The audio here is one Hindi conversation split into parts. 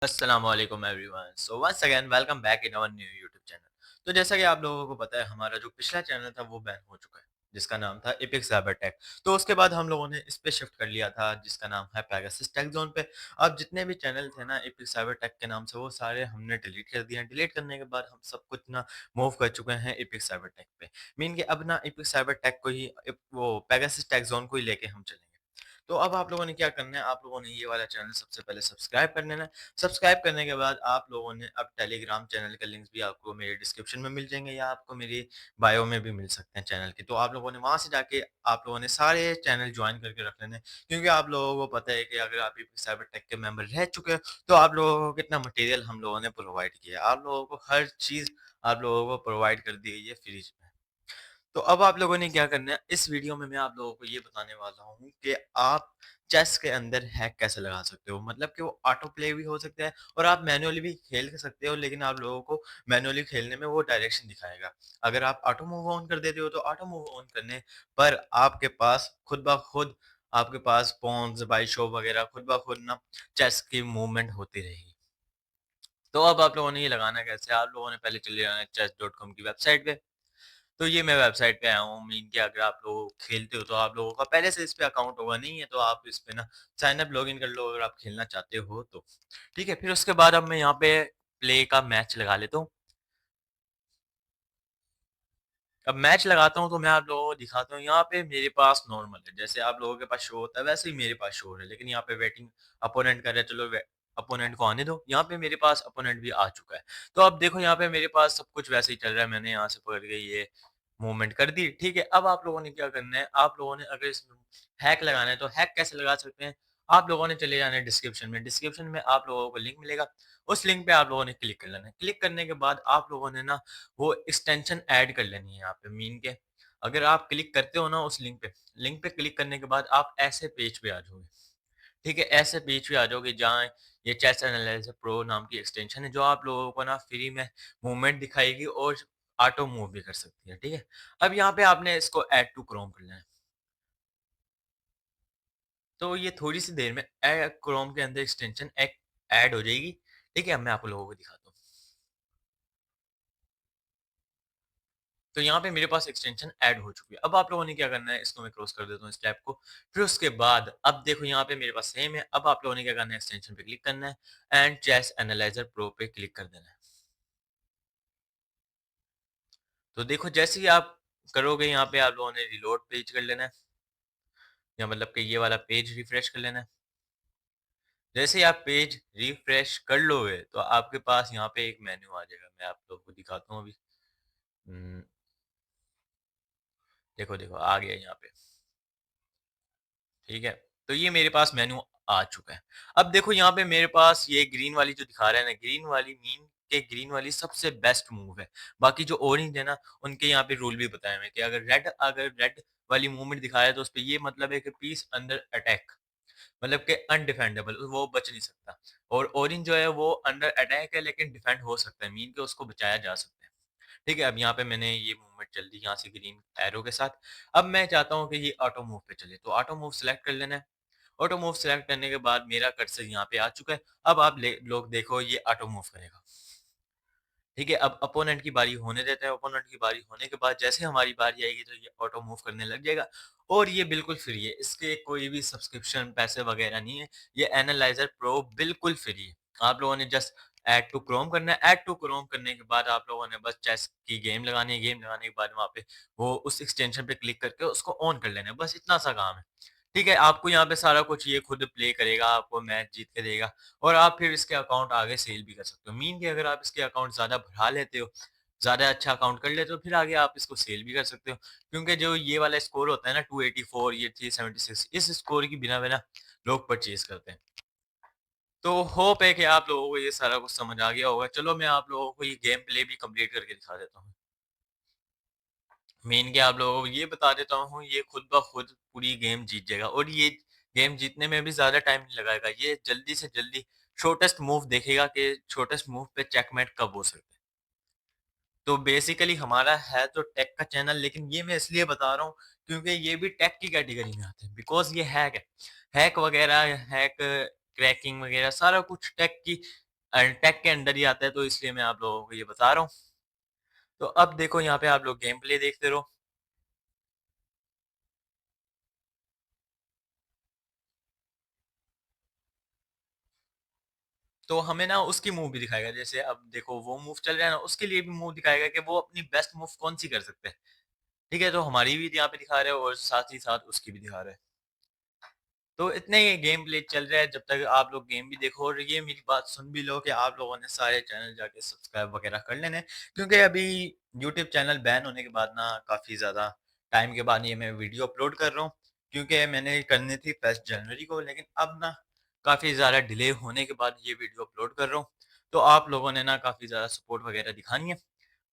अस्सलाम वालेकुम everyone. So once again welcome back in our new YouTube channel. तो जैसा कि आप लोगों को पता है, हमारा जो पिछला चैनल था वो बैन हो चुका है, जिसका नाम था एपिक साइबर टेक। तो उसके बाद हम लोगों ने इस पे शिफ्ट कर लिया था, जिसका नाम है पेगासस टेक जोन पे। अब जितने भी चैनल थे ना एपिक साइबर टेक के नाम से, वो सारे हमने डिलीट कर दिए हैं। डिलीट करने के बाद हम सब कुछ ना मूव कर चुके हैं एपिक साइबर टेक पे। मीन के अब ना एपिक साइबर टेक को ही वो पेगासस टेक जोन को ही लेके हम चलेंगे। तो अब आप लोगों ने क्या करना है, आप लोगों ने ये वाला चैनल सबसे पहले सब्सक्राइब कर लेना है। सब्सक्राइब करने के बाद आप लोगों ने अब टेलीग्राम चैनल के लिंक्स भी आपको मेरे डिस्क्रिप्शन में मिल जाएँगे, या आपको मेरी बायो में भी मिल सकते हैं चैनल के। तो आप लोगों ने वहाँ से जाके आप लोगों ने सारे चैनल जॉइन करके रख लेने हैं। क्योंकि आप लोगों को पता है कि अगर आप ये साइबर टेक के मेंबर रह चुके हो, तो आप लोगों को कितना मटेरियल हम लोगों ने प्रोवाइड किया है। आप लोगों को हर चीज़ आप लोगों को प्रोवाइड कर दी गई है फ्री में। तो अब आप लोगों ने क्या करना है, इस वीडियो में मैं आप लोगों को ये बताने वाला हूँ कि आप चेस के अंदर हैक कैसे लगा सकते हो। मतलब कि वो ऑटो प्ले भी हो सकता है और आप मैनुअली भी खेल सकते हो, लेकिन आप लोगों को मैनुअली खेलने में वो डायरेक्शन दिखाएगा। अगर आप ऑटो मूव ऑन कर देते हो, तो ऑटो मूव ऑन करने पर आपके पास खुद ब खुद आपके पास पॉन्स, बाइशॉप वगैरह खुद ब खुद ना चेस की मूवमेंट होती रहेगी। तो अब आप लोगों ने ये लगाना कैसे है, आप लोगों ने पहले चले जाना है chess.com की वेबसाइट पे। तो ये मैं वेबसाइट पे आया हूँ। मीन कि अगर आप लोग खेलते हो, तो आप लोगों का पहले से इस पे अकाउंट होगा, नहीं है तो आप इस पे ना साइन अप लॉगिन कर लो, अगर आप खेलना चाहते हो तो। ठीक है, फिर उसके बाद अब मैं यहाँ पे प्ले का मैच लगा लेता हूँ। अब मैच लगाता हूँ तो मैं आप लोगों को दिखाता हूँ। यहाँ पे मेरे पास नॉर्मल है, जैसे आप लोगों के पास शो होता है वैसे ही मेरे पास शो हो रहा है, लेकिन यहाँ पे वेटिंग अपोनेंट कर रहा है। चलो अपोनेंट को आने दो। यहाँ पे मेरे पास अपोनेंट भी आ चुका है। तो अब देखो, यहाँ पे मेरे पास सब कुछ वैसे ही चल रहा है। मैंने यहाँ से पकड़ के ये मूवमेंट कर दी। ठीक है, अब आप लोगों ने क्या करना है, आप लोगों ने अगर इसमें हैक लगाना है, तो हैक कैसे लगा सकते हैं। आप लोगों ने चले जाना है डिस्क्रिप्शन में। डिस्क्रिप्शन में आप लोगों को लिंक मिलेगा। उस लिंक पे आप लोगों ने क्लिक कर लेना है। क्लिक करने के बाद आप लोगों ने ना वो एक्सटेंशन ऐड कर लेनी है यहाँ पे। मीन के अगर आप क्लिक करते हो ना उस लिंक पे क्लिक करने के बाद आप ऐसे पेज पे आ जाओगे। ठीक है, ऐसे पेज पे आ जाओगे जहाँ ये चेस एनालाइजर प्रो नाम की एक्सटेंशन है, जो आप लोगों को ना फ्री में मूवमेंट दिखाएगी और ऑटो मूव भी कर सकती है। ठीक है, अब यहाँ पे आपने इसको ऐड टू क्रोम कर लेना है। तो ये थोड़ी सी देर में क्रोम के अंदर एक्सटेंशन ऐड हो जाएगी। ठीक है, अब मैं आप लोगों को दिखाता हूँ। तो यहाँ पे मेरे पास एक्सटेंशन ऐड हो चुकी है। अब आप लोगों ने क्या करना है, इसको मैं क्रॉस कर देता हूँ इस टैब को। फिर उसके बाद अब देखो, यहाँ पे मेरे पास सेम है। अब आप लोगों ने क्या करना है, एक्सटेंशन पे क्लिक करना है एंड चेस एनालाइजर प्रो पे क्लिक कर देना है। तो देखो, जैसे ही आप करोगे, यहाँ पे आप लोगों ने रिलोड पेज कर लेना है, या मतलब कि ये वाला पेज रिफ्रेश कर लेना है। जैसे ही आप पेज रिफ्रेश कर लोगे, तो आपके पास यहाँ पे एक मेन्यू आ जाएगा। मैं आप लोगों को दिखाता हूँ अभी। हम्म, देखो देखो आ गया यहाँ पे। ठीक है, तो ये मेरे पास मेन्यू आ चुका है। अब देखो, यहाँ पे मेरे पास ये ग्रीन वाली जो दिखा रहा है ना, ग्रीन वाली मीन के ग्रीन वाली सबसे बेस्ट मूव है। बाकी जो ऑरेंज है ना, उनके यहाँ पे रूल भी बताए हुए हैं कि अगर रेड वाली मूवमेंट दिखाया, तो उसपे ये मतलब है कि पीस अंडर अटैक, मतलब कि अनडिफेंडेबल, वो बच नहीं सकता। और ऑरेंज जो है वो अंडर अटैक है, लेकिन डिफेंड हो सकता है, मीन के उसको बचाया जा सकता है। ठीक है, अब यहाँ पे मैंने ये मूवमेंट चल दी यहाँ से ग्रीन एरो के साथ। अब मैं चाहता हूँ कि ये ऑटो मूव पे चले, तो ऑटो मूव सेलेक्ट कर लेना है। ऑटो मूव सेलेक्ट करने के बाद मेरा कर्सर यहाँ पे आ चुका है। अब आप लोग देखो, ये ऑटो मूव करेगा। ठीक है, अब अपोनेंट की बारी होने देते हैं। अपोनेंट की बारी होने के बाद जैसे हमारी बारी आएगी, तो ये ऑटो मूव करने लग जाएगा। और ये बिल्कुल फ्री है, इसके कोई भी सब्सक्रिप्शन पैसे वगैरह नहीं है। ये एनालाइजर प्रो बिल्कुल फ्री है। आप लोगों ने जस्ट ऐड टू क्रोम करना है। ऐड टू क्रोम करने के बाद आप लोगों ने बस चेस की गेम लगानी है। गेम लगाने के बाद वहाँ पे वो उस एक्सटेंशन पे क्लिक करके उसको ऑन कर लेना है। बस इतना सा काम है। ठीक है, आपको यहाँ पे सारा कुछ ये खुद प्ले करेगा, आपको मैच जीत के देगा। और आप फिर इसके अकाउंट आगे सेल भी कर सकते हो। मीन कि अगर आप इसके अकाउंट ज़्यादा बढ़ा लेते हो, ज़्यादा अच्छा अकाउंट कर लेते हो, फिर आगे आप इसको सेल भी कर सकते हो। क्योंकि जो ये वाला स्कोर होता है ना 284, ये 376, इस स्कोर की बिना लोग परचेज़ करते हैं। तो होप है कि आप लोगों को ये सारा कुछ समझ आ गया होगा। चलो, मैं आप लोगों को ये गेम प्ले भी कंप्लीट करके दिखा देता हूँ। मेन क्या आप लोगों को ये बता देता हूँ, ये खुद ब खुद पूरी गेम जीत जाएगा। और ये गेम जीतने में भी ज़्यादा टाइम नहीं लगाएगा। ये जल्दी से जल्दी शॉर्टेस्ट मूव देखेगा कि शॉर्टेस्ट मूव पे चेकमेट कब हो सकता है। तो बेसिकली हमारा है तो टेक का चैनल, लेकिन ये मैं इसलिए बता रहा हूँ क्योंकि ये भी टेक की कैटेगरी में आते हैं। बिकॉज़ ये हैक है। हैक वगैरह, हैक क्रैकिंग वगैरह सारा कुछ टेक की टेक के अंदर ही आता है, तो इसलिए मैं आप लोगों को ये बता रहा हूँ। तो अब देखो यहाँ पे आप लोग गेम प्ले देखते रहो। तो हमें ना उसकी मूव भी दिखाएगा, जैसे अब देखो वो मूव चल रहा है ना, उसके लिए भी मूव दिखाएगा कि वो अपनी बेस्ट मूव कौन-सी कर सकते हैं। ठीक है? तो हमारी भी यहाँ पे दिखा रहा है और साथ ही साथ उसकी भी दिखा रहा है। तो इतने ही गेम प्ले चल रहा है जब तक आप लोग गेम भी देखो, और ये मेरी बात सुन भी लो कि आप लोगों ने सारे चैनल जाके सब्सक्राइब वगैरह कर लेने हैं। क्योंकि अभी यूट्यूब चैनल बैन होने के बाद ना काफ़ी ज़्यादा टाइम के बाद ये मैं वीडियो अपलोड कर रहा हूँ। क्योंकि मैंने करनी थी 1st जनवरी को, लेकिन अब ना काफ़ी ज़्यादा डिले होने के बाद ये वीडियो अपलोड कर रहा हूँ। तो आप लोगों ने ना काफ़ी ज़्यादा सपोर्ट वगैरह दिखानी है।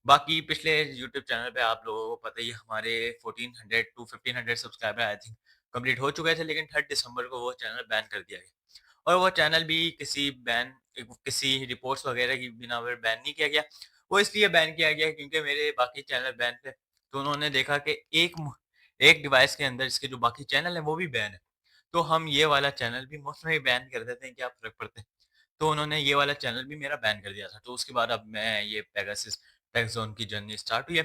बाकी पिछले यूट्यूब चैनल पे आप लोगों को पता ही है, हमारे 1400 to 1500 subscriber I think complete हो चुके थे, लेकिन 3 दिसंबर को वो चैनल बैन कर दिया गया। और वो चैनल भी किसी रिपोर्ट्स वगैरह की बिना पर बैन नहीं किया गया। वो इसलिए बैन किया गया क्योंकि मेरे बाकी चैनल बैन थे। तो उन्होंने देखा कि एक डिवाइस के अंदर इसके जो बाकी चैनल है वो भी बैन है। तो हम ये वाला चैनल भी मुफ्त में ही बैन कर देते हैं, क्या फ़र्क पड़ता है। तो उन्होंने ये वाला चैनल भी मेरा बैन कर दिया था। तो उसके बाद अब मैं ये पेगासस टेक ज़ोन की जर्नी स्टार्ट हुई है।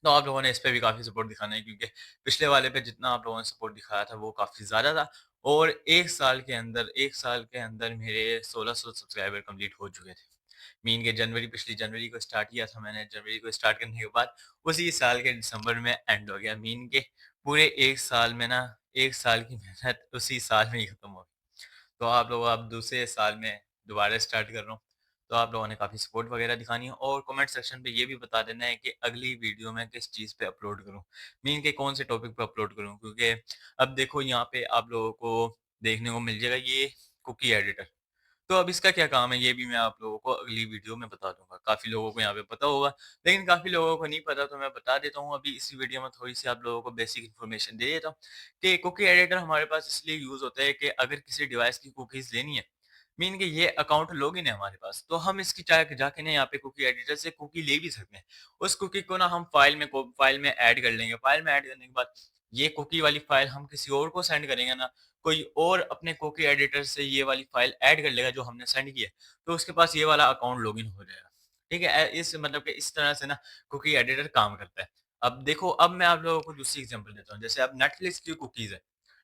तो आप लोगों ने इस पे भी काफ़ी सपोर्ट दिखाना है, क्योंकि पिछले वाले पे जितना आप लोगों ने सपोर्ट दिखाया था वो काफ़ी ज़्यादा था। और 1 साल के अंदर मेरे 1600 सब्सक्राइबर कंप्लीट हो चुके थे। मीन के पिछली जनवरी को स्टार्ट किया था मैंने, जनवरी को स्टार्ट करने के बाद उसी साल के दिसंबर में एंड हो गया। मीन के पूरे 1 साल में ना 1 साल की मेहनत उसी साल में ही खत्म हो गई। तो आप लोग अब दूसरे साल में दोबारा स्टार्ट कर रहा हूँ। तो आप लोगों ने काफ़ी सपोर्ट वगैरह दिखानी है, और कमेंट सेक्शन पे ये भी बता देना है कि अगली वीडियो मैं किस चीज़ पे अपलोड करूँ। मीन के कौन से टॉपिक पे अपलोड करूँ, क्योंकि अब देखो यहाँ पे आप लोगों को देखने को मिल जाएगा ये कुकी एडिटर। तो अब इसका क्या काम है, ये भी मैं आप लोगों को अगली वीडियो में बता दूँगा। काफ़ी लोगों को यहाँ पे पता होगा, लेकिन काफ़ी लोगों को नहीं पता, तो मैं बता देता हूँ अभी इसी वीडियो में थोड़ी-सी आप लोगों को बेसिक इन्फॉर्मेशन दे देता हूँ कि कुकी एडिटर हमारे पास इसलिए यूज़ होता है कि अगर किसी डिवाइस की कुकीज़ लेनी है, मीन कि ये अकाउंट लॉगिन है हमारे पास, तो हम इसकी जाके ना यहाँ पे कुकी एडिटर से कुकी ले भी सकते हैं। उस कुकी को ना हम फ़ाइल में ऐड कर लेंगे। फ़ाइल में ऐड करने के बाद ये कुकी वाली फ़ाइल हम किसी और को सेंड करेंगे ना, कोई और अपने कुकी एडिटर से ये वाली फ़ाइल ऐड कर लेगा जो हमने सेंड की है, तो उसके पास ये वाला अकाउंट लॉगिन हो जाएगा। ठीक है? इस मतलब कि इस तरह से ना कुकी एडिटर काम करता है। अब देखो, अब मैं आप लोगों को दूसरी एग्ज़ाम्पल देता हूँ। जैसे अब नेटफ्लिक्स की कुकीज़ है।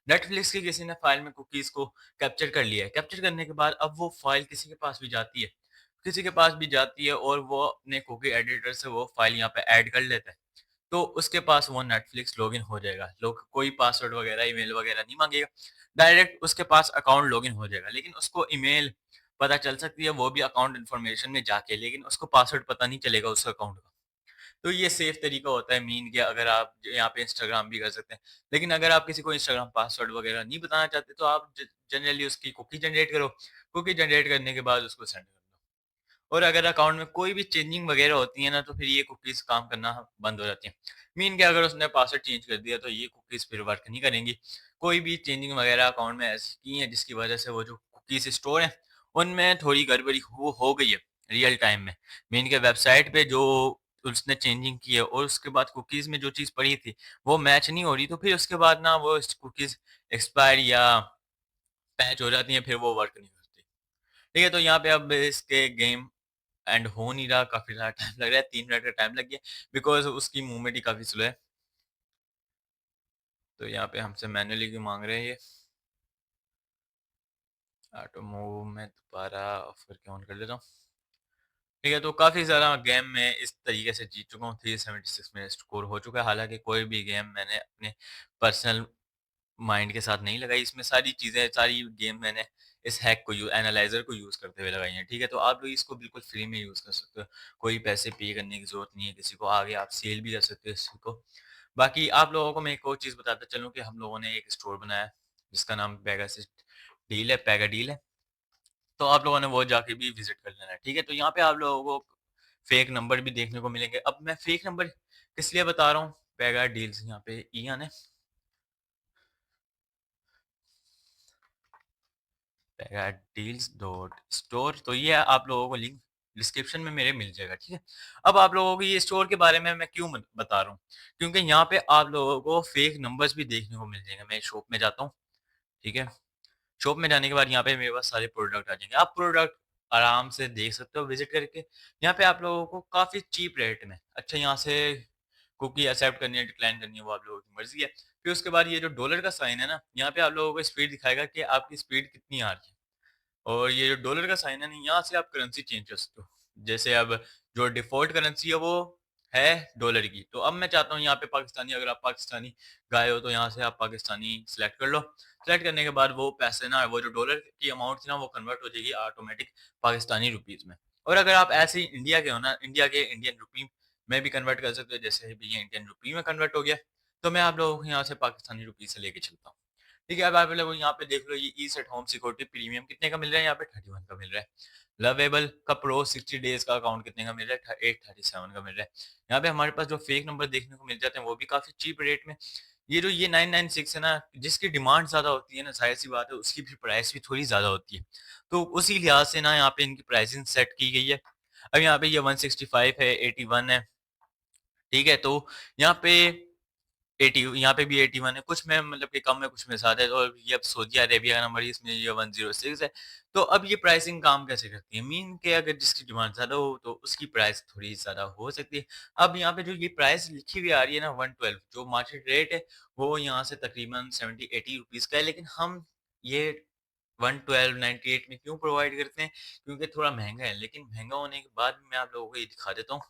नेटफ्लिक्स की किसी ने फ़ाइल में कुकीज़ को कैप्चर कर लिया है। कैप्चर करने के बाद अब वो फ़ाइल किसी के पास भी जाती है। किसी के पास भी जाती है और वो अपने कुकी एडिटर से वो फ़ाइल यहाँ पे ऐड कर लेता है। तो उसके पास वो नेटफ्लिक्स लॉगिन हो जाएगा। लोग कोई पासवर्ड वगैरह, ईमेल वगैरह नहीं माँगेगा। डायरेक्ट उसके पास अकाउंट लॉगिन हो जाएगा। लेकिन उसको ईमेल पता चल सकती है, वो भी अकाउंट इन्फॉर्मेशन में जाके, लेकिन उसको पासवर्ड पता नहीं चलेगा उस अकाउंट का। तो ये सेफ तरीका होता है मीन के, अगर आप यहाँ पे इंस्टाग्राम भी कर सकते हैं। लेकिन अगर आप किसी को इंस्टाग्राम पासवर्ड वगैरह नहीं बताना चाहते, तो आप जनरली उसकी कुकी जनरेट करो। कुकी जनरेट करने के बाद उसको सेंड कर दो। और अगर अकाउंट में कोई भी चेंजिंग वगैरह होती है ना, तो फिर ये कुकीज़ काम करना बंद हो जाती हैं। मीन के अगर उसने पासवर्ड चेंज कर दिया, तो ये कुकीज़ फिर वर्क नहीं करेंगी। कोई भी चेंजिंग वगैरह अकाउंट में ऐसी की है जिसकी वजह से वो जो कुकीज़ स्टोर हैं, उनमें थोड़ी गड़बड़ी हो गई है रियल टाइम में। मीन के वेबसाइट पे जो उसने चेंजिंग की है और उसके बाद कुकीज़ में जो चीज़ पड़ी थी, वो मैच नहीं हो रही, तो फिर उसके बाद ना वो कुकीज़ एक्सपायर या पैच हो जाती हैं, फिर वो वर्क नहीं करती। ठीक है? तो यहाँ पे अब इसके गेम एंड हो नहीं रहा, काफ़ी ज़्यादा टाइम लग रहा है, 3 मिनट का टाइम लग गया, बिकॉज़ उसकी मूवमेंट ही काफ़ी स्लो है। तो यहाँ पे हमसे मैनुअली क्यों माँग रहे हैं ये? ऑटो मूव मैं दोबारा ऑफ करके ऑन कर लेता हूँ। ठीक है, तो काफ़ी ज़्यादा गेम मैं इस तरीके से जीत चुका हूँ, 376 मेरा स्कोर हो चुका है। हालाँकि कोई भी गेम मैंने अपने पर्सनल माइंड के साथ नहीं लगाई, इसमें सारी चीज़ें, सारी गेम मैंने इस हैक को एनालाइज़र को यूज़ करते हुए लगाई हैं, ठीक है? तो आप लोग इसको बिल्कुल फ्री में यूज़ कर सकते हो, कोई पैसे पे करने की ज़रूरत नहीं है किसी को, आगे आप सेल भी कर सकते हो इसी को। बाकी आप लोगों को मैं एक और चीज़ बताता चलूँ कि हम लोगों ने एक स्टोर बनाया है, जिसका नाम पैगा डील है, तो आप लोगों ने वो जाके भी विज़िट कर लेना है, ठीक है? तो यहाँ पे आप लोगों को फेक नंबर भी देखने को मिलेंगे। अब मैं फेक नंबर किस लिए बता रहा हूँ? पैगा डील्स यहाँ पे ईयान है, पैगाडील्स.स्टोर, तो ये आप लोगों को लिंक डिस्क्रिप्शन में मेरे मिल जाएगा, ठीक है? अब आप लोगों को ये स्टोर के बारे में मैं क्यों बता रहा हूँ? क्योंकि यहाँ पे आप लोगों को फेक नंबर्स भी देखने को मिल जाएंगे। मैं शॉप में जाता हूँ, ठीक है? शॉप में जाने के बाद यहाँ पे मेरे पास सारे प्रोडक्ट आ जाएँगे। अब प्रोडक्ट आराम से देख सकते हो विज़िट करके। यहाँ पे आप लोगों को काफ़ी चीप रेट में अच्छा यहाँ से कुकी एक्सेप्ट करनी है, डिक्लाइन करनी है, वो आप लोगों की मर्ज़ी है। फिर उसके बाद ये जो डॉलर का साइन है ना, यहाँ पे आप लोगों को स्पीड दिखाएगा कि आपकी स्पीड कितनी आ रही है। और ये जो डॉलर का साइन है ना, यहाँ से आप करेंसी चेंज कर सकते हो। जैसे अब जो डिफ़ॉल्ट करेंसी है वो है डॉलर की। तो अब मैं चाहता हूँ यहाँ पे पाकिस्तानी, अगर आप पाकिस्तानी गए हो तो यहाँ से आप पाकिस्तानी सिलेक्ट कर लो। सिलेक्ट करने के बाद वो पैसे ना वो जो डॉलर की अमाउंट थी ना वो कन्वर्ट हो जाएगी ऑटोमेटिक पाकिस्तानी रुपीज़ में। और अगर आप ऐसे ही इंडिया के हो ना, इंडिया के इंडियन रुपी में भी कन्वर्ट कर सकते हो। जैसे अभी ये इंडियन रुपी में कन्वर्ट हो गया, तो मैं आप लोगों को यहाँ से पाकिस्तानी रुपीज़ से लेके चलता हूँ। ठीक है, अब आप लोग यहाँ पे देख लो ये ease at home security premium कितने का मिल रहा है, यहाँ पे 31 का मिल रहा है। लवेबल का प्रो 60 डेज़ का अकाउंट कितने का मिल रहा है, 837 का मिल रहा है। यहाँ पे हमारे पास जो फेक नंबर देखने को मिल जाते हैं वो भी काफ़ी चीप रेट में। ये जो ये 996 है ना, जिसकी डिमांड ज़्यादा होती है ना, ज़ाहिर-सी बात है उसकी भी प्राइस भी थोड़ी ज़्यादा होती है। तो उसी लिहाज से ना यहाँ पे इनकी प्राइसिंग सेट की गई है। अब यहाँ पे ये 165 है, 81 है, ठीक है? तो यहाँ पे 80 यहाँ पे भी 81 है, कुछ में मतलब कि कम है, कुछ में ज़्यादा है। और ये अब सऊदी अरेबिया का नंबर है, इसमें ये 106 है। तो अब ये प्राइसिंग काम कैसे करती है? मीन के अगर जिसकी डिमांड ज़्यादा हो, तो उसकी प्राइस थोड़ी ज़्यादा हो सकती है। अब यहाँ पे जो ये प्राइस लिखी हुई आ रही है ना 112, जो मार्केट रेट है, वो यहाँ से तकरीबन 70-80 रुपीज़ का है, लेकिन हम ये 112, 98 में क्यों प्रोवाइड करते हैं? क्योंकि थोड़ा महँगा है, लेकिन महँगा होने के बाद भी मैं आप लोगों को ये दिखा देता हूँ।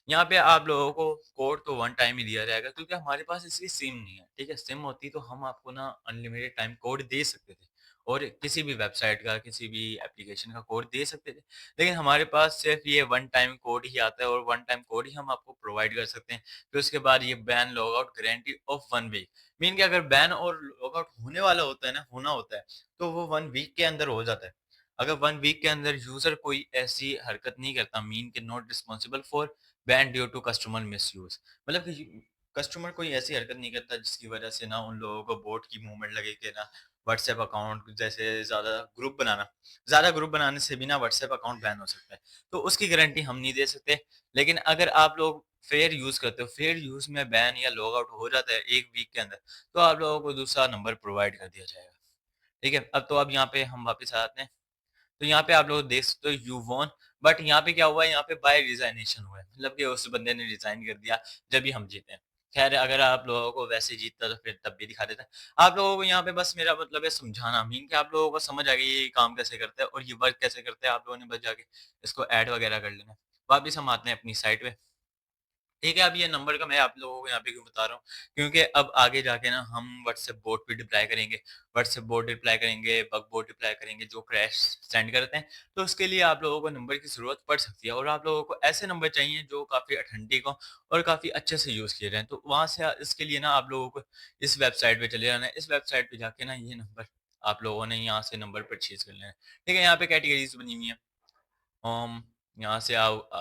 यहाँ पे आप लोगों को कोड तो वन टाइम ही दिया जाएगा, क्योंकि हमारे पास इसकी सिम नहीं है, ठीक है? सिम होती तो हम आपको ना अनलिमिटेड टाइम कोड दे सकते थे और किसी भी वेबसाइट का, किसी भी एप्लीकेशन का कोड दे सकते थे। लेकिन हमारे पास सिर्फ़ ये वन टाइम कोड ही आता है और वन टाइम कोड ही हम आपको प्रोवाइड कर सकते हैं। फिर उसके बाद ये ban logout guarantee of 1 week. Mean कि अगर बैन और लॉगआउट होने वाला होता है ना, होना होता है, तो वो 1 वीक के अंदर हो जाता है। अगर 1 वीक के अंदर यूज़र कोई ऐसी हरकत नहीं करता, मीन के not responsible for ban due to customer misuse, मतलब कि कस्टमर कोई ऐसी हरकत नहीं करता जिसकी वजह से ना उन लोगों को बोट की मूवमेंट लगे कि ना व्हाट्सएप अकाउंट जैसे ज़्यादा ग्रुप बनाने से भी ना व्हाट्सएप अकाउंट बैन हो सकता है। तो उसकी गारंटी हम नहीं दे सकते। लेकिन अगर आप लोग फेयर यूज़ करते हो, फेयर यूज़ में बैन या लॉग आउट हो जाता है 1 वीक के अंदर, तो आप लोगों को दूसरा नंबर प्रोवाइड कर दिया जाएगा। ठीक है? अब यहाँ पे हम वापस आते हैं। तो यहाँ पे आप लोग देख सकते हो यू वॉन, बट यहाँ पे क्या हुआ है, यहाँ पे बाय रिज़ाइनेशन हुआ है। मतलब कि उस बंदे ने रिज़ाइन कर दिया जब भी हम जीते हैं। ख़ैर अगर आप लोगों को वैसे जीतता तो फिर तब भी दिखा देता। आप लोगों को यहाँ पे बस मेरा मतलब है समझाना, मीन कि आप लोगों को समझ आ गई ये काम कैसे करता है और ये वर्क कैसे करता है। आप लोगों ने बस जाके इसको ऐड वग़ैरह कर लेना है। वापिस हम आते हैं अपनी साइट पे। ठीक है, अब ये नंबर का मैं आप लोगों को यहाँ पे क्यों बता रहा हूँ, क्योंकि अब आगे जाके ना हम व्हाट्सएप बोट पे डिप्लॉय करेंगे, व्हाट्सएप बोट डिप्लॉय करेंगे, बग बोट डिप्लॉय करेंगे जो क्रैश सेंड करते हैं। तो उसके लिए आप लोगों को नंबर की ज़रूरत पड़ सकती है और आप लोगों को ऐसे नंबर चाहिए जो काफ़ी ऑथेंटिक हों और काफ़ी अच्छे से यूज़ किए जाएँ। तो वहाँ से इसके लिए ना आप लोगों को इस वेबसाइट पे चले जाना है। इस वेबसाइट पे जाके ना ये नंबर आप लोगों ने यहाँ से नंबर परचेज़ कर लेना है। ठीक है, यहाँ पे कैटेगरीज़ बनी हुई हैं। यहाँ से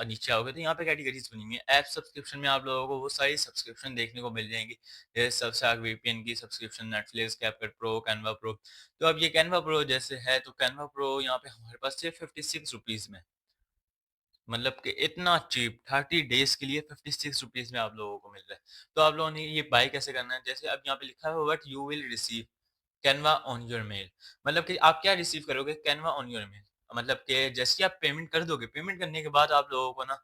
नीचे आओगे तो यहाँ पे कैटेगरीज़ बनी हुई हैं। ऐप सब्सक्रिप्शन में आप लोगों को वो सारी सब्सक्रिप्शन देखने को मिल जाएँगी। जैसे सबसे आगे वीपीएन की subscription, Netflix, CapCut pro, Canva pro. तो अब ये कैनवा प्रो जैसे है, तो कैनवा प्रो यहाँ पे हमारे पास सिर्फ़ 56 रुपीज़ में, मतलब कि इतना चीप 30 डेज़ के लिए 56 रुपीज़ में आप लोगों को मिल रहा है। तो आप लोगों ने ये बाय कैसे करना है? जैसे अब यहाँ पे लिखा है what you will receive Canva on your mail, मतलब कि आप क्या रिसीव करोगे कैनवा ऑन योर मेल, मतलब कि जैसे ही आप पेमेंट कर दोगे, पेमेंट करने के बाद आप लोगों को ना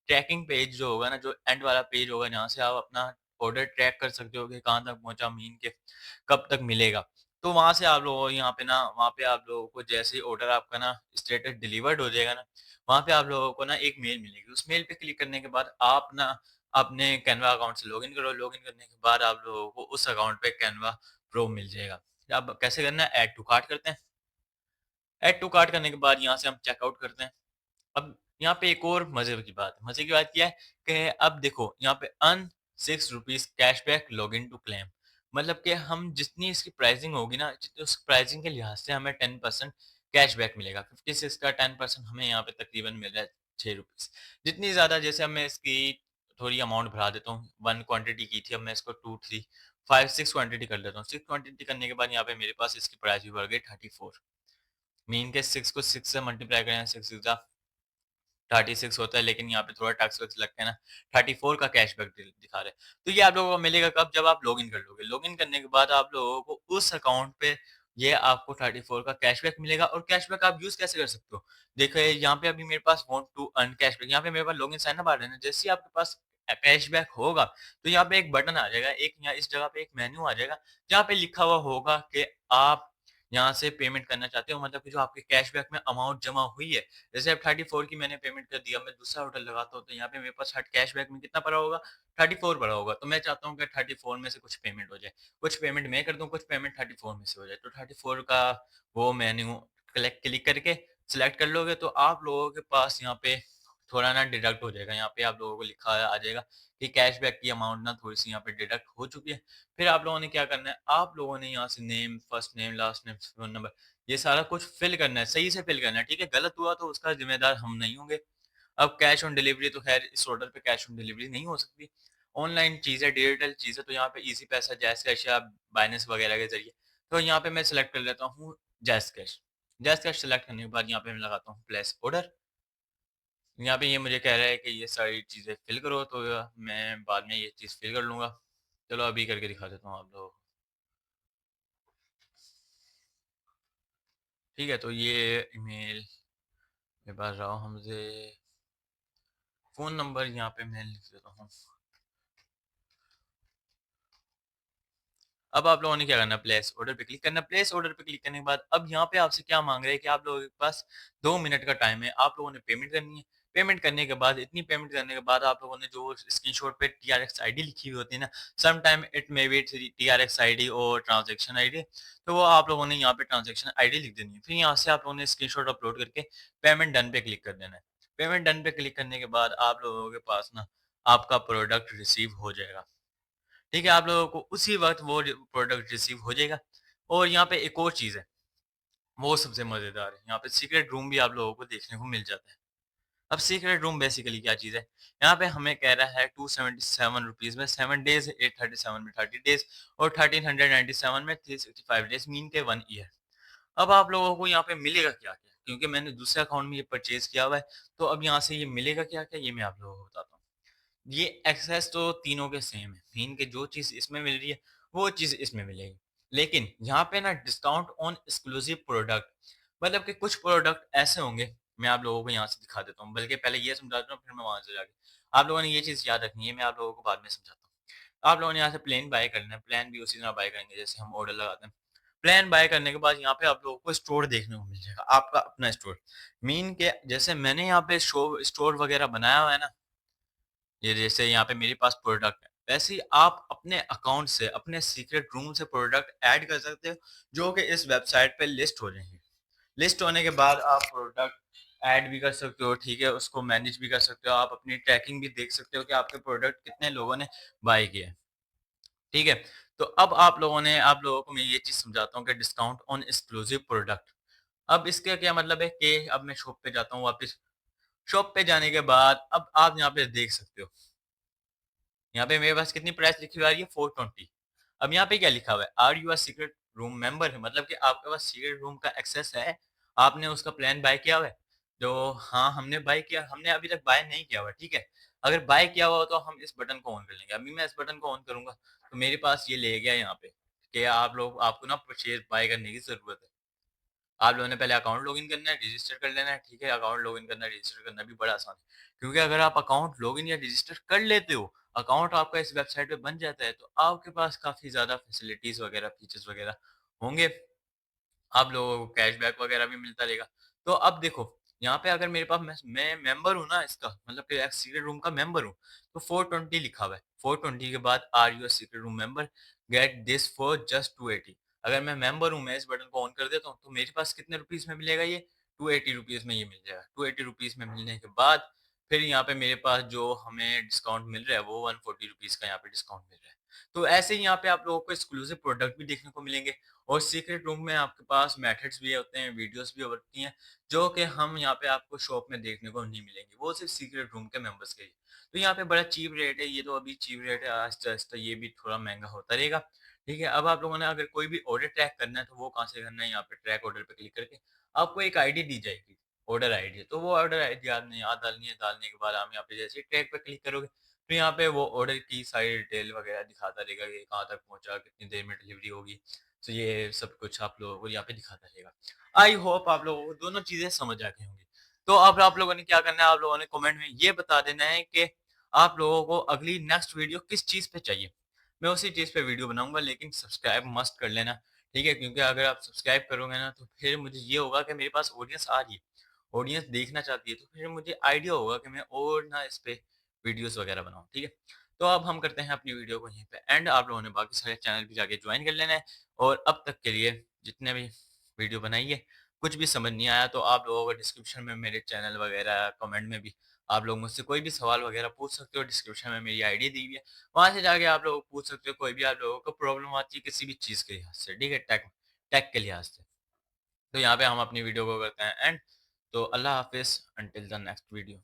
ट्रैकिंग पेज जो होगा ना, जो एंड वाला पेज होगा जहाँ से आप अपना ऑर्डर ट्रैक कर सकते हो कि कहाँ तक पहुँचा, मीन के कब तक मिलेगा। तो वहाँ से आप लोगों को यहाँ पे ना, वहाँ पे आप लोगों को जैसे ही ऑर्डर आपका ना स्टेटस डिलीवर्ड हो जाएगा ना, वहाँ पे आप लोगों को ना एक मेल मिलेगी। उस मेल पे क्लिक करने के बाद आप ना अपने कैनवा अकाउंट से लॉगिन करो। लॉगिन करने के बाद आप लोगों को उस अकाउंट पे कैनवा प्रो मिल जाएगा। अब कैसे करना है, ऐड टू कार्ट करते हैं। ऐड टू कार्ट करने के बाद यहाँ से हम चेकआउट करते हैं। अब यहाँ पे एक और मज़े की बात है। मज़े की बात क्या है कि अब देखो यहाँ पे earn 6 rupees cashback login to claim, मतलब कि हम जितनी इसकी प्राइसिंग होगी ना, जितनी उस प्राइसिंग के लिहाज से हमें 10% कैशबैक मिलेगा। 56 का 10% हमें यहाँ पे तकरीबन मिल रहा है 6 रुपीज़। जितनी ज़्यादा, जैसे अब मैं इसकी थोड़ी अमाउंट बढ़ा देता हूँ। 1 क्वांटिटी की थी, अब मैं इसको 2, 3, 5, 6 क्वांटिटी कर देता हूँ। 6 क्वांटिटी करने के बाद यहाँ पे मेरे पास इसकी प्राइस भी बढ़ गई 34। मीन के 6 को 6 से मल्टीप्लाई करें, 6 6 जा 36 होता है, लेकिन यहाँ पे थोड़ा टैक्स वैक्स लग के ना 34 का कैशबैक दिखा रहा है। तो ये आप लोगों को मिलेगा कब? जब आप लॉगिन कर लोगे। लॉगिन करने के बाद आप लोगों को उस अकाउंट पे ये आपको 34 का कैशबैक मिलेगा और कैशबैक आप यूज़ कैसे कर सकते हो? देखिए यहाँ पे अभी मेरे पास वांट टू अर्न कैशबैक यहाँ पे मेरे पास लॉगिन साइन अप आ रहा है ना, जैसे ही आपके पास कैशबैक होगा, तो यहाँ पे एक बटन आ जाएगा, एक यहाँ इस जगह पे एक मेन्यू आ जाएगा, जहाँ पे लिखा हुआ होगा कि आप यहाँ से पेमेंट करना चाहते हो मतलब कि जो आपके कैशबैक में अमाउंट जमा हुई है। जैसे अब 34 की मैंने पेमेंट कर दिया, मैं दूसरा ऑर्डर लगाता हूँ, तो यहाँ पे मेरे पास हट कैशबैक में कितना पड़ा होगा? 34 पड़ा होगा। तो मैं चाहता हूँ कि 34 में से कुछ पेमेंट हो जाए। कुछ पेमेंट मैं कर दूँ, कुछ पेमेंट 34 में से हो जाए। तो 34 का वो मेन्यू क्लिक करके सिलेक्ट कर लोगे तो आप लोगों के पास यहाँ पे थोड़ा ना डिडक्ट हो जाएगा। यहाँ पे आप लोगों को लिखा आ जाएगा कि कैशबैक की अमाउंट ना थोड़ी-सी यहाँ पे डिडक्ट हो चुकी है। फिर आप लोगों ने क्या करना है, आप लोगों ने यहाँ से name, first name, last name, phone number ये सारा कुछ फिल करना है, सही से फिल करना है, ठीक है? गलत हुआ तो उसका ज़िम्मेदार हम नहीं होंगे। अब कैश ऑन डिलीवरी तो ख़ैर इस ऑर्डर पे कैश ऑन डिलीवरी नहीं हो सकती। ऑनलाइन चीज़ है, डिजिटल चीज़ है, तो यहाँ पे ईज़ी पैसा, जैज़ कैश या बाइनेंस वगैरह के ज़रिए। तो यहाँ पे मैं सिलेक्ट कर लेता हूँ jazz cash. Jazz cash select करने के बाद यहाँ पे मैं लगाता हूँ प्लेस ऑर्डर। यहाँ पे ये मुझे कह रहा है कि ये सारी चीज़ें फ़िल करो, तो मैं बाद में ये चीज़ फ़िल कर लूँगा। चलो अभी करके दिखा देता हूँ आप लोगों को। ठीक है, तो ये ईमेल मेरे पास रहा हमसे फ़ोन नंबर यहाँ पे मैं लिख देता हूँ। अब आप लोगों ने क्या करना है, प्लेस ऑर्डर पे क्लिक करना है। प्लेस ऑर्डर पे क्लिक करने के बाद अब यहाँ पे आपसे क्या माँग रहा है कि आप लोगों के पास 2 मिनट का टाइम है। आप लोगों ने पेमेंट करनी है। पेमेंट करने के बाद इतनी पेमेंट करने के बाद आप लोगों ने जो स्क्रीनशॉट पे टीआरएक्स आईडी लिखी हुई होती है ना, some time it may be TRX ID और ट्रांज़ैक्शन आईडी, तो वो आप लोगों ने यहाँ पे ट्रांज़ैक्शन आईडी लिख देनी है। फिर यहाँ से आप लोगों ने स्क्रीनशॉट अपलोड करके पेमेंट डन पे क्लिक कर देना है। पेमेंट डन पे क्लिक करने के बाद आप लोगों के पास ना आपका प्रोडक्ट रिसीव हो जाएगा। ठीक है, आप लोगों को उसी वक़्त वो प्रोडक्ट रिसीव हो जाएगा और यहाँ पे एक और चीज़ है, वो सबसे मज़ेदार है। यहाँ पे सीक्रेट रूम भी आप लोगों को देखने को मिल जाता है। अब सीक्रेट रूम बेसिकली क्या चीज़ है? यहाँ पे हमें कह रहा है ₹277 में 7 डेज़, 837 में 30 डेज़ और 1397 में 365 डेज़ मीन के 1 ईयर। अब आप लोगों को यहाँ पे मिलेगा क्या-क्या? क्योंकि मैंने दूसरे अकाउंट में ये परचेज़ किया हुआ है, तो अब यहाँ से ये मिलेगा क्या-क्या, ये मैं आप लोगों को बताता हूँ। ये एक्सेस तो तीनों के सेम है। मीन के जो चीज़ इसमें मिल रही है, वो चीज़ इसमें मिलेगी। लेकिन यहाँ पे ना डिस्काउंट ऑन एक्सक्लूसिव प्रोडक्ट मतलब कि कुछ प्रोडक्ट ऐसे होंगे, मैं आप लोगों को यहाँ से दिखा देता हूँ। बल्कि पहले ये समझाता हूँ, फिर मैं वहाँ से जाके आप लोगों ने ये चीज़ याद रखनी है, मैं आप लोगों को बाद में समझाता हूँ। आप लोगों ने यहाँ से प्लेन बाय करना है, प्लान भी उसी तरह बाय करेंगे जैसे हम ऑर्डर लगाते हैं। प्लान बाय करने के बाद यहाँ पे आप लोगों को स्टोर देखने को मिल जाएगा, आपका अपना स्टोर। मीन के जैसे मैंने यहाँ पे स्टोर वगैरह बनाया हुआ है ना, ये जैसे यहाँ पे मेरे पास प्रोडक्ट है, वैसे ही आप अपने अकाउंट से, अपने सीक्रेट रूम से प्रोडक्ट ऐड कर सकते हो, जो कि इस वेबसाइट पे लिस्ट हो जाएँगे। लिस्ट होने के बाद आप प्रोडक्ट ऐड भी कर सकते हो, ठीक है? उसको मैनेज भी कर सकते हो, आप अपनी ट्रैकिंग भी देख सकते हो कि आपके प्रोडक्ट कितने लोगों ने बाय किए हैं, ठीक है? तो अब आप लोगों को मैं ये चीज़ समझाता हूँ कि डिस्काउंट ऑन एक्सक्लूसिव प्रोडक्ट। अब इसका क्या मतलब है कि अब मैं शॉप पे जाता हूँ वापस, शॉप पे जाने के बाद अब आप यहाँ पे देख सकते हो यहाँ पे मेरे पास कितनी प्राइस लिखी हुई आ रही है 420। अब यहाँ पे क्या लिखा हुआ है are you a secret room member है मतलब कि आपके पास सीक्रेट रूम का एक्सेस है, आपने उसका प्लान बाय किया हुआ है। तो हाँ, हमने बाय किया, हमने अभी तक बाय नहीं किया हुआ, ठीक है। अगर बाय किया हुआ हो तो हम इस बटन को ऑन कर लेंगे। अभी मैं इस बटन को ऑन करूंगा तो मेरे पास ये ले गया यहाँ पे कि आप लोग आपको ना परचेज बाय करने की जरूरत है। आप लोगों ने पहले अकाउंट लॉगिन करना है, रजिस्टर कर लेना है, ठीक है? अकाउंट लॉगिन करना, रजिस्टर करना भी बड़ा आसान है। क्योंकि अगर आप अकाउंट लॉगिन या रजिस्टर कर लेते हो, अकाउंट आपका इस वेबसाइट पे बन जाता है, तो आपके पास काफ़ी ज़्यादा फैसिलिटीज़ वगैरह, फीचर्स वगैरह होंगे। आप लोगों को कैशबैक वगैरह भी मिलता रहेगा। तो अब देखो, यहाँ पे अगर मेरे पास मैं मेंबर हूँ ना इसका, मतलब कि सीक्रेट रूम का मेंबर हूँ, तो 420 लिखा हुआ है। 420 के बाद are you a secret room member? Get this for just 280। अगर मैं मेंबर हूँ, मैं इस बटन को ऑन कर देता हूँ, तो मेरे पास कितने रुपीज़ में मिलेगा ये? 280 रुपीज़ में ये मिल जाएगा। 280 रुपीज़ में मिलने के बाद, फिर यहाँ पे मेरे पास जो हमें डिस्काउंट मिल रहा है, वो 140 रुपीज़ का यहाँ पे डिस्काउंट मिल रहा है। तो ऐसे ही यहाँ पे आप लोगों को एक्सक्लूसिव प्रोडक्ट भी देखने को मिलेंगे। और सीक्रेट रूम में आपके पास मेथड्स भी होते हैं, वीडियोस भी होती हैं, जो कि हम यहाँ पे आपको शॉप में देखने को नहीं मिलेंगी। वो सिर्फ़ सीक्रेट रूम के मेंबर्स के लिए। तो यहाँ पे बड़ा चीप रेट है, ये तो अभी चीप रेट है, आहिस्ता-आहिस्ता ये भी थोड़ा महँगा होता रहेगा। ठीक है? अब आप लोगों ने अगर कोई भी ऑर्डर ट्रैक करना है, तो वो कहाँ से करना है? यहाँ पे ट्रैक ऑर्डर पे क्लिक करके आपको एक आईडी दी जाएगी, ऑर्डर आईडी। तो वो ऑर्डर आईडी आपने यहाँ डालनी है, डालने के बाद आप यहाँ पे जैसे ही ट्रैक पे क्लिक करोगे, तो यहाँ पे वो ऑर्डर की सारी डिटेल वगैरह दिखाता रहेगा कि कहाँ तक पहुँचा, कितनी देर में डिलीवरी होगी। तो ये सब कुछ आप लोगों को यहाँ पे दिखाता रहेगा। आई होप आप लोगों को दोनों चीज़ें समझ आ गई होंगी। तो अब आप लोगों ने क्या करना है, आप लोगों ने कमेंट में ये बता देना है कि आप लोगों को अगली नेक्स्ट वीडियो किस चीज़ पे चाहिए। मैं उसी चीज़ पे वीडियो बनाऊँगा, लेकिन सब्सक्राइब मस्ट कर लेना, ठीक है? क्योंकि अगर आप सब्सक्राइब करोगे ना तो फिर मुझे ये होगा कि मेरे पास ऑडियंस आ रही है, ऑडियंस देखना चाहती है, तो फिर मुझे आइडिया होगा कि मैं और ना इस पे वीडियोज़ वगैरह बनाऊँ, ठीक है? तो अब हम करते हैं अपनी वीडियो को यहीं पे एंड। आप लोगों ने बाकी सारे चैनल भी जाके ज्वाइन कर लेना है। और अब तक के लिए जितने भी वीडियो बनाई है, कुछ भी समझ नहीं आया तो आप लोगों को डिस्क्रिप्शन में मेरे चैनल वगैरह कमेंट में भी आप लोग मुझसे कोई भी सवाल वगैरह पूछ सकते हो। डिस्क्रिप्शन में मेरी आईडी दी हुई है, वहाँ से जाके आप लोग पूछ सकते हो कोई भी आप लोगों को प्रॉब्लम आती है किसी भी चीज़ के लिहाज से, ठीक है? टेक टेक के लिहाज से। तो यहाँ पे हम अपनी वीडियो को करते हैं एंड। तो अल्लाह हाफ़िज़, अंटिल द नेक्स्ट वीडियो।